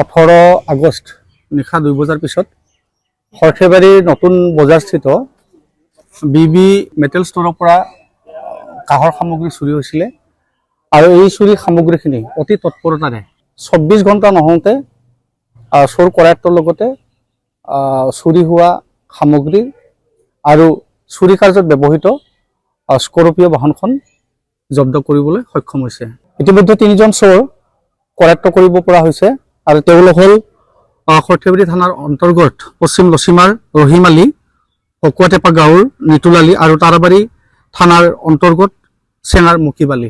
18 আগষ্ট নিশা 2 বজাৰ পিছত সৰ্থেবাৰীৰ নতুন বজাৰস্থিত বিবি মেটেল ষ্টৰৰ পৰা কাহৰ সামগ্ৰী চুৰি হৈছিলে আৰু এই চুৰি সামগ্ৰীখিনি অতি তৎপৰতাৰে 24 ঘণ্টা নহওঁতে চোৰ কৰায়ত্বৰ লগতে চুৰি হোৱা সামগ্ৰী আৰু চুৰি কাৰ্যত ব্যৱহৃত স্কৰপিঅ' বাহনখন জব্দ কৰিবলৈ সক্ষম হৈছে। ইতিমধ্যে 3জন চোৰ কৰায়ত্ব কৰিব পৰা হৈছে আৰু তেওঁলোক হ'ল সৰ্থেবাৰী থানাৰ অন্তৰ্গত পশ্চিম লচিমাৰ ৰহিম আলী, হকুৱাটেপা গাঁৱৰ নিতুল আলী আৰু তাৰাবাৰী থানাৰ অন্তৰ্গত চেঙাৰ মুকিব আলী।